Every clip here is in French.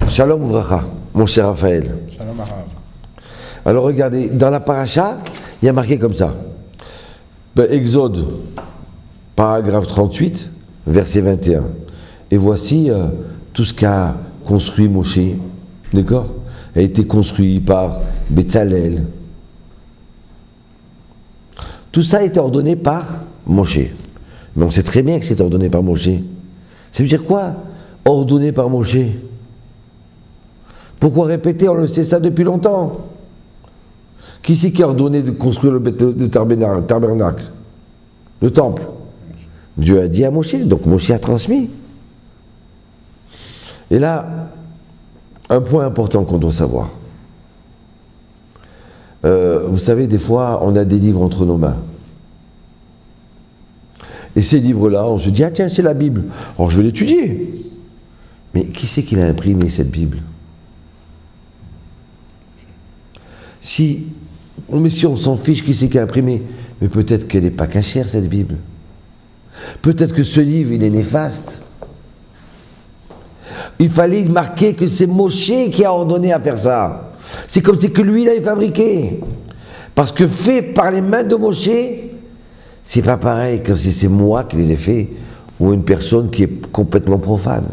Shalom Vracha, mon cher Raphaël. Shalom Arav. Alors regardez, dans la paracha, il y a marqué comme ça. Exode, paragraphe 38, verset 21. Et voici tout ce qu'a construit Moshe, d'accord? A été construit par Betzalel. Tout ça a été ordonné par Moshe. Mais on sait très bien que c'est ordonné par Moshe. Ça veut dire quoi, ordonné par Moshe? Pourquoi répéter? On le sait ça depuis longtemps. Qui c'est qui a ordonné de construire le tabernacle, le temple? Dieu a dit à Moshe, donc Moshe a transmis. Et là, un point important qu'on doit savoir. Vous savez, des fois, on a des livres entre nos mains. Et ces livres-là, on se dit, ah tiens, c'est la Bible. Alors je vais l'étudier. Mais qui c'est qui l'a imprimé, cette Bible? Si on s'en fiche, qui c'est qui a imprimé? Mais peut-être qu'elle n'est pas cachère, cette Bible. Peut-être que ce livre, il est néfaste. Il fallait marquer que c'est Moshe qui a ordonné à faire ça. C'est comme si que lui l'avait fabriqué. Parce que fait par les mains de Moshe, c'est pas pareil que si c'est moi qui les ai faits, ou une personne qui est complètement profane.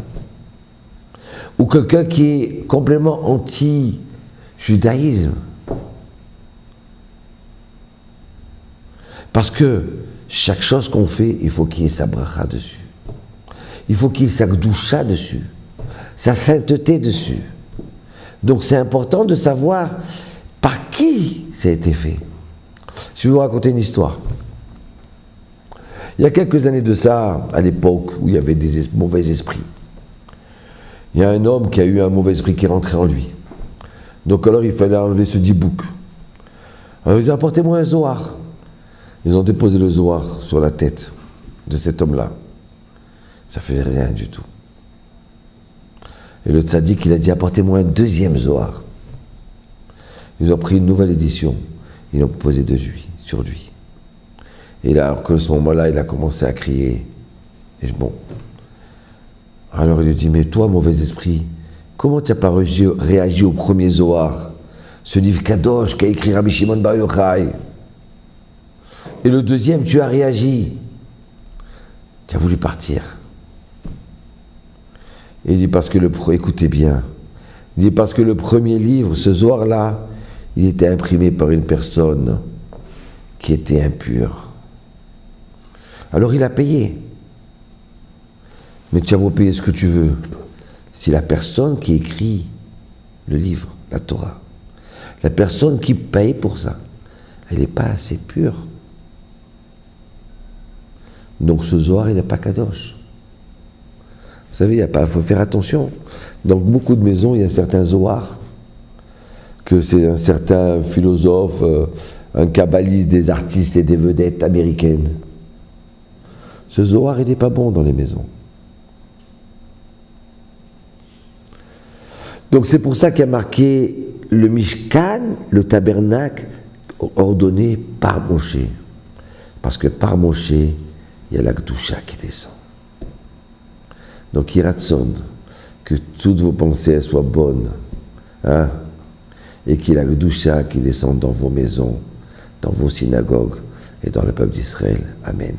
Ou quelqu'un qui est complètement anti-judaïsme. Parce que chaque chose qu'on fait, il faut qu'il y ait sa bracha dessus. Il faut qu'il y ait sa gdoucha dessus. Sa sainteté dessus. Donc c'est important de savoir par qui ça a été fait. Je vais vous raconter une histoire. Il y a quelques années de ça, à l'époque où il y avait des mauvais esprits, il y a un homme qui a eu un mauvais esprit qui est rentré en lui. Donc alors il fallait enlever ce dibouk. Alors ils ont dit, apportez-moi un zohar. Ils ont déposé le zohar sur la tête de cet homme-là. Ça ne faisait rien du tout. Et le tzaddik, il a dit, apportez-moi un deuxième zohar. Ils ont pris une nouvelle édition. Ils l'ont posé sur lui. Et là, alors qu'à ce moment-là, il a commencé à crier. Et bon. Alors il lui dit, mais toi, mauvais esprit, comment tu n'as pas réagi au premier zohar? Ce livre Kadosh qu'a écrit Rabbi Shimon Bar Yochai. Et le deuxième, tu as réagi. Tu as voulu partir. Et il dit, parce que écoutez bien, il dit, parce que le premier livre, ce Zohar-là, il était imprimé par une personne qui était impure. Alors il a payé. Mais tu as beau payer ce que tu veux. Si la personne qui écrit le livre, la Torah, la personne qui paye pour ça, elle n'est pas assez pure. Donc ce Zohar, il n'est pas kadosh. Vous savez, il faut faire attention. Dans beaucoup de maisons, il y a certains Zohar, que c'est un certain philosophe, un kabbaliste, des artistes et des vedettes américaines. Ce Zohar, il n'est pas bon dans les maisons. Donc c'est pour ça qu'il y a marqué le Mishkan, le tabernacle, ordonné par Moshe. Parce que par Moshe, il y a la Gdoucha qui descend. Donc, Yiratson, que toutes vos pensées soient bonnes, hein, et qu'il y ait la Gdoucha qui descende dans vos maisons, dans vos synagogues et dans le peuple d'Israël. Amen.